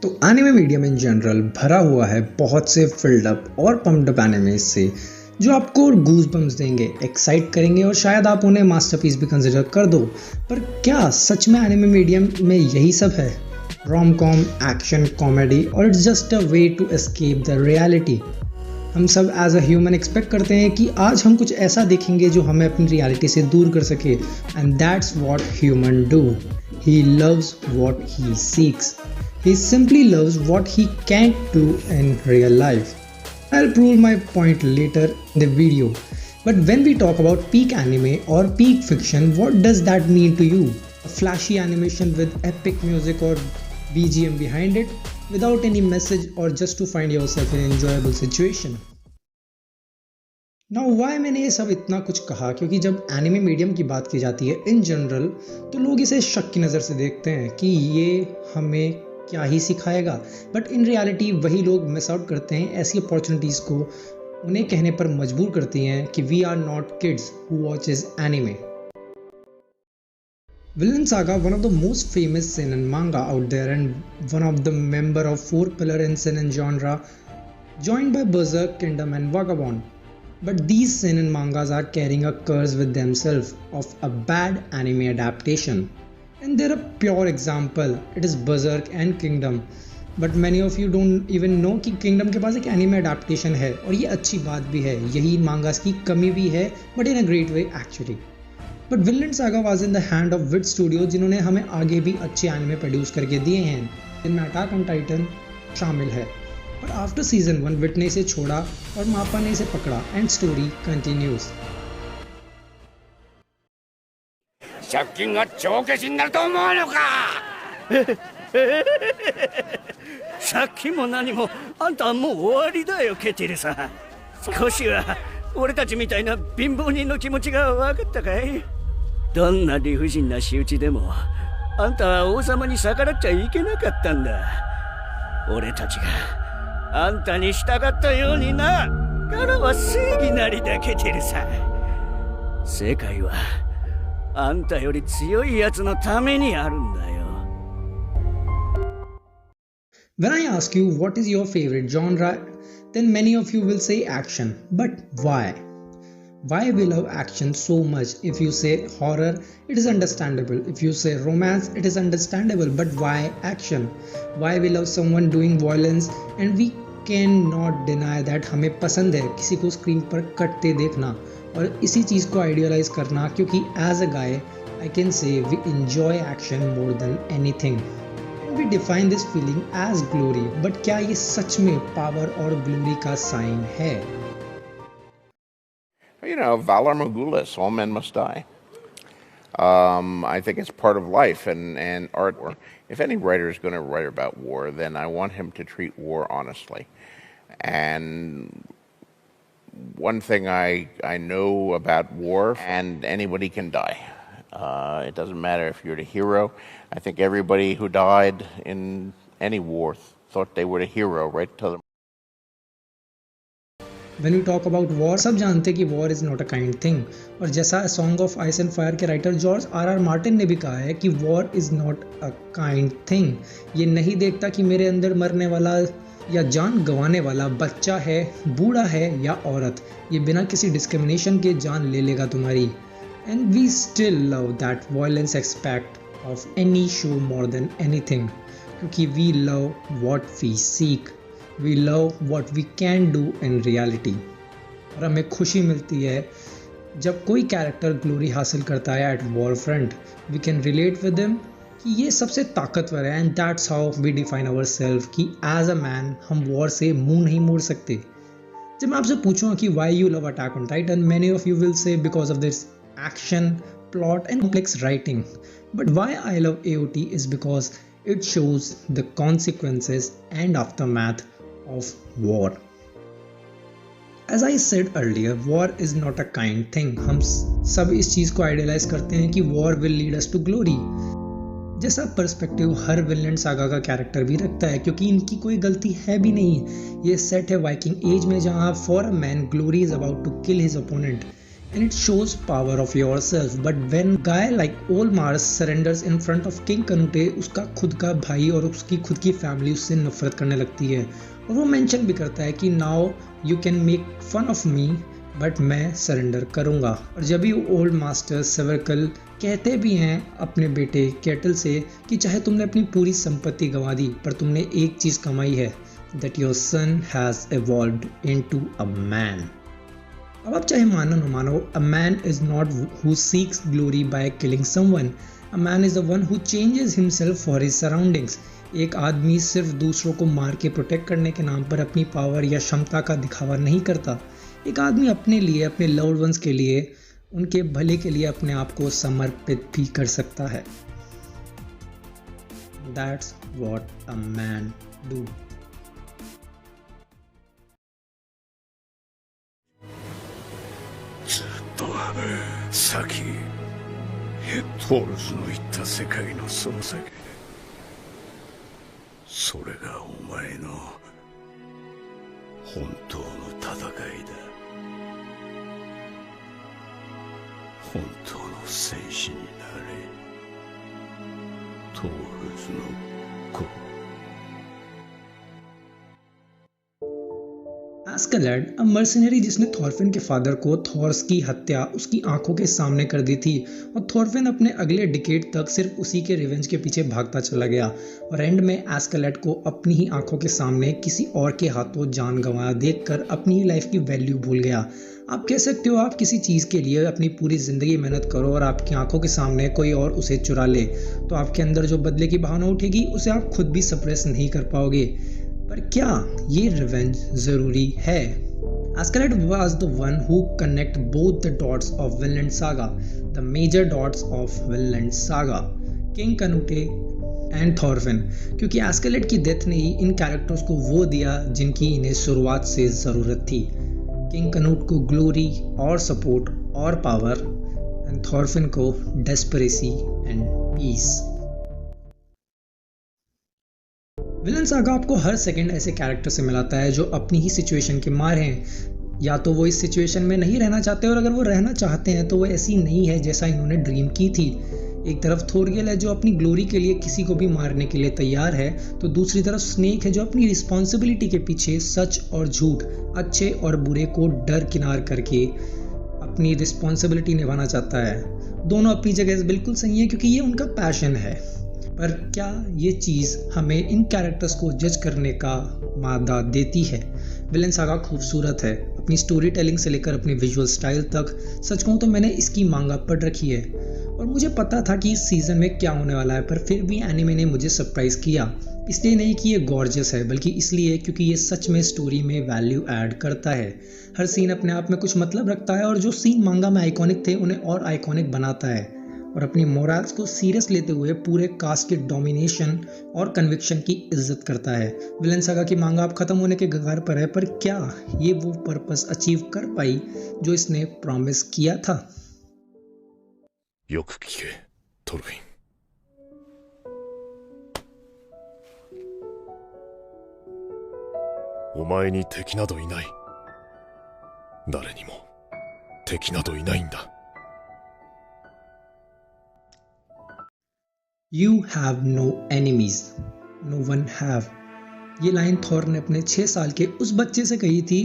तो anime medium in general भरा हुआ है बहुत से फिल्ड अप और पम्प्ड अप एनिमेज से जो आपको गूज बम्स देंगे, एक्साइट करेंगे और शायद आप उन्हें मास्टरपीस भी कंसिडर कर दो। पर क्या सच में एनिमे मीडियम में यही सब है? रोम कॉम, एक्शन, कॉमेडी और it's just a way to escape the reality. हम सब एज अ ह्यूमन एक्सपेक्ट करते हैं कि आज हम कुछ ऐसा देखेंगे जो हमें अपनी रियलिटी से दूर कर सके, and that's what human do. He loves what he seeks. He simply loves what he can't do in real life. I'll prove my point later in the video. But when we talk about peak anime or peak fiction, what does that mean to you? A flashy animation with epic music or BGM behind it, without any message or just to find yourself in an enjoyable situation. Now why मैंने ये सब इतना कुछ कहा? क्योंकि जब anime medium की बात की जाती है इन जनरल तो लोग इसे शक की नज़र से देखते हैं कि ये हमें क्या ही सिखाएगा। बट इन रियलिटी वही लोग मिस आउट करते हैं ऐसी अपॉर्चुनिटीज़ को, उन्हें कहने पर मजबूर करती हैं कि we are not kids who watches anime. Vinland Saga, one of the most famous seinen manga out there and one of the member of 4 pillar in seinen genre, joined by Berserk, Kingdom and Vagabond. But these seinen mangas are carrying a curse with themselves of a bad anime adaptation. And they're a pure example. It is Berserk and Kingdom. But many of you don't even know कि Kingdom के पास एक anime adaptation है और ये अच्छी बात भी है, यही mangas की कमी भी है, but in a great way actually. But Vinland Saga was in the hand of Wit Studio जिन्होंने हमें आगे भी अच्छे anime produce करके दिए हैं, जिनमें Attack on Titan शामिल है। But after season 1 Wit ने इसे छोड़ा और मापा ने इसे पकड़ा and story continues. 借金が帳消しになると思うのか借金も何もあんたはもう終わりだよケテルさん。少しは俺たちみたいな貧乏人の気持ちが分かったかい？どんな理不尽な仕打ちでもあんたは王様に逆らっちゃいけなかったんだ。俺たちがあんたに従ったようにな。からは正義なりだケテルさん。世界はあんたより強いやつのためにあるんだよ。When I ask you what is your favorite genre, then many of you will say action. But why? Why we love action so much? If you say horror, it is understandable. If you say romance, it is understandable. But why action? Why we love someone doing violence and we cannot deny that हमें पसंद है किसी को screen पर कटते देखना और इसी चीज़ को आइडियलाइज करना, क्योंकि as a guy I can say we enjoy action more than anything. We define this feeling as glory. But क्या ये सच में पावर और ग्लोरी का साइन है? You know, Valar Morghulis, all men must die. I think it's part of life and art. If any writer is going to write about war, then I want him to treat war honestly. And one thing I know about war, and anybody can die. It doesn't matter if you're the hero. I think everybody who died in any war thought they were the hero right till the When we talk about war, सब जानते कि war is not a kind thing. और जैसा Song of Ice and Fire के writer George R Martin ने भी कहा है कि war is not a kind thing. ये नहीं देखता कि मेरे अंदर मरने वाला या जान गंवाने वाला बच्चा है, बूढ़ा है या औरत, ये बिना किसी डिस्क्रिमिनेशन के जान ले लेगा तुम्हारी. And we still love that violence aspect of any show more than anything, क्योंकि we love what we seek. We love what we can do in reality. और हमें खुशी मिलती है जब कोई कैरेक्टर ग्लोरी हासिल करता है at war front. We can relate with him कि ये सबसे ताकतवर है, and that's how we define our self कि एज अ मैन हम वॉर से मुंह नहीं मोड़ सकते. जब मैं आपसे पूछूंगा कि why you love attack on Titan, many of you will say because of this action, plot and complex writing. But why I love AOT is because it shows the consequences and aftermath of war. As I said earlier, war is not a kind thing. हम सब इस चीज़ को idealise करते हैं कि war will lead us to glory. जैसा perspective हर Vinland saga का character भी रखता है, क्योंकि इनकी कोई गलती है भी नहीं. ये सेट है वाइकिंग एज में, जहाँ for a man glory is about to kill his opponent. and it shows power of yourself. But when guy like Olmar surrenders in front of King Canute, उसका खुद का भाई और उसकी खुद की फैमिली उससे नफरत करने लगती है और वो मेंशन भी करता है कि now you can make fun of me but मैं सरेंडर करूंगा। और जब भी ओल्ड मास्टर सेवर्कल कहते भी हैं अपने बेटे केटल से कि चाहे तुमने अपनी पूरी संपत्ति गंवा दी पर तुमने एक चीज कमाई है, that your son has evolved into a man। अब आप चाहे मानो न मानो, a man is not who seeks glory by killing someone, a man is the one who changes himself for his surroundings। एक आदमी सिर्फ दूसरों को मार के प्रोटेक्ट करने के नाम पर अपनी पावर या क्षमता का दिखावा नहीं करता। एक आदमी अपने लिए, अपने लव्ड वंस के लिए, उनके भले के लिए अपने आप को समर्पित भी कर सकता है। That's what a man do।先トールズの言った世界のその先、それがお前の本当の戦いだ。本当の戦士になれ、トールズの子。एस्केलेड, अ मर्सिनरी जिसने थॉरफिन के फादर को थॉर्स की हत्या उसकी आंखों के सामने कर दी थी और थॉरफिन अपने अगले डिकेड तक सिर्फ उसी के रिवेंज के पीछे भागता चला गया और एंड में एस्केलेड को अपनी ही आंखों के सामने किसी और के हाथों जान गंवाया देखकर अपनी ही लाइफ की वैल्यू भूल गया। आप कह सकते हो आप किसी चीज़ के लिए अपनी पूरी ज़िंदगी मेहनत करो और आपकी आंखों के सामने कोई और उसे चुरा ले तो आपके अंदर जो बदले की भावना उठेगी उसे आप खुद भी सप्रेस नहीं कर पाओगे। पर क्या ये रिवेंज ज़रूरी है? Askeladd was the one who connect both the dots of Vinland Saga, the major dots of Vinland Saga, King Canute and Thorfinn, क्योंकि Askeladd की डेथ ने ही इन कैरेक्टर्स को वो दिया जिनकी इन्हें शुरुआत से ज़रूरत थी। किंग कनूट को ग्लोरी और सपोर्ट और पावर एंड थॉरफिन को डेस्परेसी एंड पीस। विलन सागा आपको हर सेकंड ऐसे कैरेक्टर से मिलाता है जो अपनी ही सिचुएशन के मार हैं। या तो वो इस सिचुएशन में नहीं रहना चाहते और अगर वो रहना चाहते हैं तो वो ऐसी नहीं है जैसा इन्होंने ड्रीम की थी। एक तरफ थोरगेल है जो अपनी ग्लोरी के लिए किसी को भी मारने के लिए तैयार है, तो दूसरी तरफ स्नेक है जो अपनी रिस्पॉन्सिबिलिटी के पीछे सच और झूठ, अच्छे और बुरे को डर किनार करके अपनी रिस्पॉन्सिबिलिटी निभाना चाहता है। दोनों अपनी जगह बिल्कुल सही है क्योंकि ये उनका पैशन है। पर क्या ये चीज़ हमें इन कैरेक्टर्स को जज करने का मादा देती है? विलन सागा खूबसूरत है, अपनी स्टोरी टेलिंग से लेकर अपनी विजुअल स्टाइल तक। सच कहूँ तो मैंने इसकी मांगा पढ़ रखी है और मुझे पता था कि इस सीज़न में क्या होने वाला है, पर फिर भी एनिमे ने मुझे सरप्राइज़ किया। इसलिए नहीं कि ये गॉर्जियस है, बल्कि इसलिए क्योंकि ये सच में स्टोरी में वैल्यू ऐड करता है। हर सीन अपने आप में कुछ मतलब रखता है और जो सीन मांगा में आइकॉनिक थे उन्हें और आइकॉनिक बनाता है और अपनी मोरल्स को सीरियस लेते हुए पूरे कास्ट के डोमिनेशन और कन्विक्शन की इज्जत करता है। विलन सागा की मांगा अब खत्म होने के कगार पर है, पर क्या ये वो पर्पस अचीव कर पाई जो इसने प्रॉमिस किया था? よく聞け、トルフィン。お前に敵などいない。誰にも敵などいないんだ。You have no enemies, no one have। ये लाइन थॉर ने अपने 6 साल के उस बच्चे से कही थी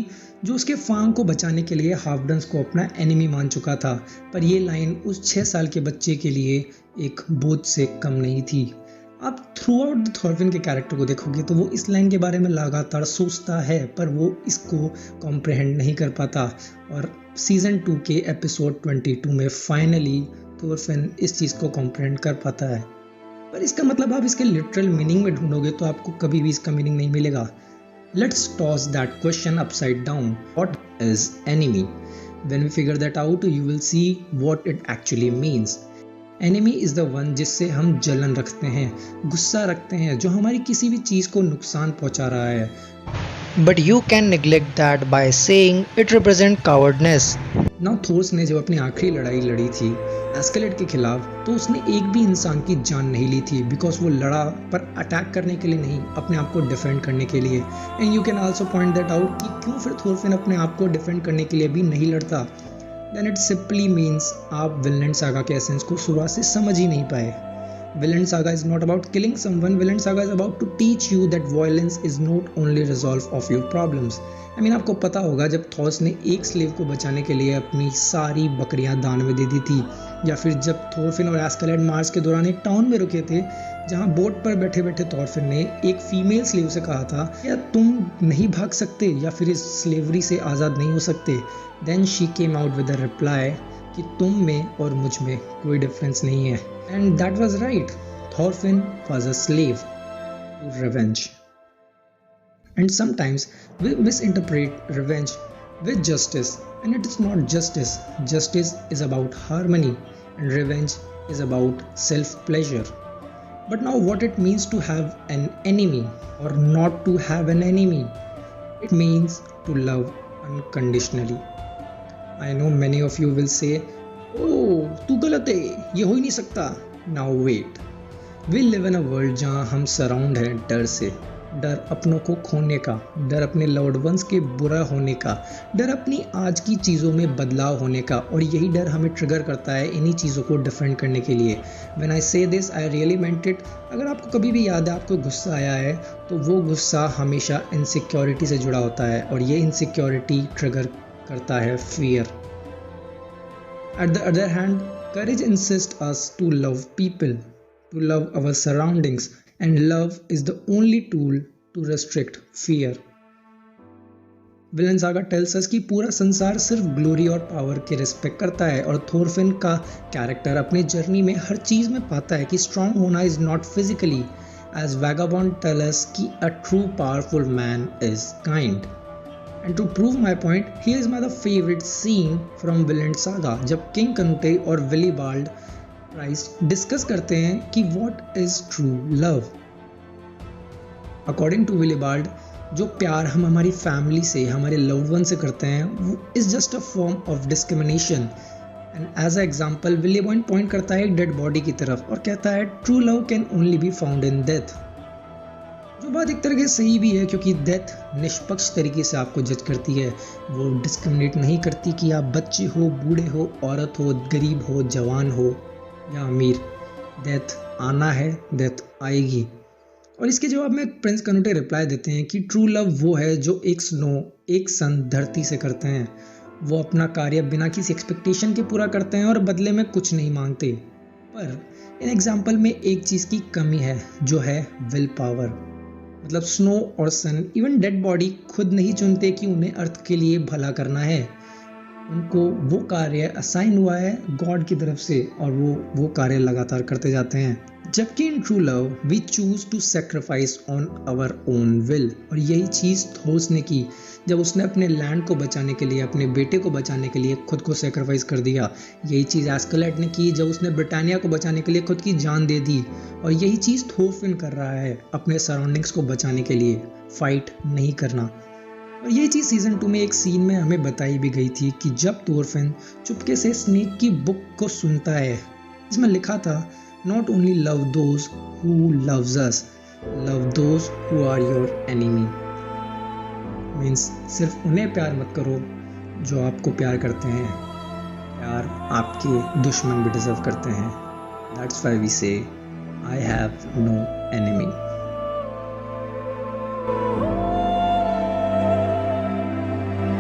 जो उसके फांग को बचाने के लिए हाफडन्स को अपना एनिमी मान चुका था। पर ये लाइन उस 6 साल के बच्चे के लिए एक बोझ से कम नहीं थी। आप थ्रू आउट द थॉरफिन के कैरेक्टर को देखोगे तो वो इस लाइन के बारे में लगातार सोचता है, पर वो इसको कॉम्प्रहेंड नहीं कर पाता। और सीजन 2 के एपिसोड 22 में फाइनली थॉरफिन इस चीज़ को कॉम्प्रहेंड कर पाता है। पर इसका मतलब आप इसके लिटरल मीनिंग में ढूंढोगे तो आपको कभी भी इसका मीनिंग नहीं मिलेगा। Let's toss that question upside down. What is enemy? When we figure that out you will see what it actually means. Enemy is the one जिससे हम जलन रखते हैं, गुस्सा रखते हैं, जो हमारी किसी भी चीज़ को नुकसान पहुंचा रहा है। But you can neglect that by saying it represents cowardness. Now Thors ने जब अपनी आखिरी लड़ाई लड़ी थी एस्केलेड के खिलाफ तो उसने एक भी इंसान की जान नहीं ली थी, बिकॉज वो लड़ा पर अटैक करने के लिए नहीं, अपने आप को डिफेंड करने के लिए। And you can also point that out कि क्यों फिर थोरफिन अपने आप को डिफेंड करने के लिए भी नहीं लड़ता। देन इट सिंपली मीन्स आप विनलैंड सागा के एसेंस को शुरुआत से समझ ही नहीं पाए। Vinland Saga is not about killing someone. Vinland Saga is about to teach you that violence is not only resolve of your problems. I mean, आपको पता होगा जब थॉर्स ने एक स्लेव को बचाने के लिए अपनी सारी बकरियां दान में दे दी थी, या फिर जब थोरफिन और एस्केलेड मार्च के दौरान एक टाउन में रुके थे जहां बोट पर बैठे बैठे थोरफिन ने एक फीमेल स्लेव से कहा था क्या तुम नहीं भाग सकते या फिर इस स्लेवरी से आज़ाद नहीं हो सकते। Then she came out with a reply कि तुम में और मुझ में कोई डिफरेंस नहीं है। And that was right. Thorfinn was a slave to revenge. And sometimes we misinterpret revenge with justice. And it is not justice. Justice is about harmony and revenge is about self-pleasure. But now what it means to have an enemy or not to have an enemy? It means to love unconditionally. I know many of you will say, ओह तू गलत है, ये हो ही नहीं सकता। Now wait, we live in a world जहाँ हम सराउंड हैं डर से, डर अपनों को खोने का, डर अपने लव्ड वंस के बुरा होने का, डर अपनी आज की चीज़ों में बदलाव होने का, और यही डर हमें ट्रिगर करता है इन्हीं चीज़ों को डिफेंड करने के लिए। व्हेन आई से this I really meant it. अगर आपको कभी भी याद है आपको गुस्सा आया है तो वो गुस्सा हमेशा इनसिक्योरिटी से जुड़ा होता है, और ये इनसिक्योरिटी ट्रिगर करता है fear. At the other hand, courage insists us to love people, to love our surroundings, and love is the only tool to restrict fear. Vinland Saga tells us कि पूरा संसार सिर्फ ग्लोरी और power के respect करता है, और थोरफिन का कैरेक्टर अपने जर्नी में हर चीज़ में पाता है कि स्ट्रांग होना is not physically, as Vagabond tell us कि a true powerful man is kind. And to prove my point, here is my favorite scene from Vinland Saga जब किंग कनुटे और विलीबाल्ड प्राइस्ट डिस्कस करते हैं कि what is true love. According to विलीबाल्ड, जो प्यार हम हमारी फैमिली से, हमारे लव्ड वन से करते हैं, वो is just a form of discrimination. And as an example, Willibald point करता है एक डेड बॉडी की तरफ और कहता है true love can only be found in death. जो बात एक तरह से सही भी है, क्योंकि डेथ निष्पक्ष तरीके से आपको जज करती है, वो डिस्क्रिमिनेट नहीं करती कि आप बच्चे हो, बूढ़े हो, औरत हो, गरीब हो, जवान हो या अमीर। डेथ आना है, डेथ आएगी। और इसके जवाब में प्रिंस कनुटे रिप्लाई देते हैं कि ट्रू लव वो है जो एक सन धरती से करते हैं। वो अपना कार्य बिना किसी एक्सपेक्टेशन के पूरा करते हैं और बदले में कुछ नहीं मांगते। पर इन एग्जाम्पल में एक चीज़ की कमी है, जो है विल पावर। मतलब स्नो और सन, इवन डेड बॉडी खुद नहीं चुनते कि उन्हें अर्थ के लिए भला करना है। उनको वो कार्य असाइन हुआ है गॉड की तरफ से, और वो कार्य लगातार करते जाते हैं। जबकि in true love we choose to sacrifice on our own will. और यही चीज़ थोर्स ने की जब उसने अपने लैंड को बचाने के लिए, अपने बेटे को बचाने के लिए खुद को सेक्रीफाइस कर दिया। यही चीज़ एस्केलेड ने की जब उसने ब्रिटानिया को बचाने के लिए खुद की जान दे दी। और यही चीज़ थोरफिन कर रहा है अपने सराउंडिंग्स को बचाने के लिए, फाइट नहीं करना। और यही चीज़ सीजन 2 में एक सीन में हमें बताई भी गई थी कि जब थोरफिन चुपके से स्नेक की बुक को सुनता है, इसमें लिखा था not only love those who loves us, love those who are your enemy. Means सिर्फ उन्हें प्यार मत करो जो आपको प्यार करते हैं, प्यार आपके दुश्मन भी डिजर्व करते हैं। दैट्स व्हाई वी से आई हैव नो एनिमी।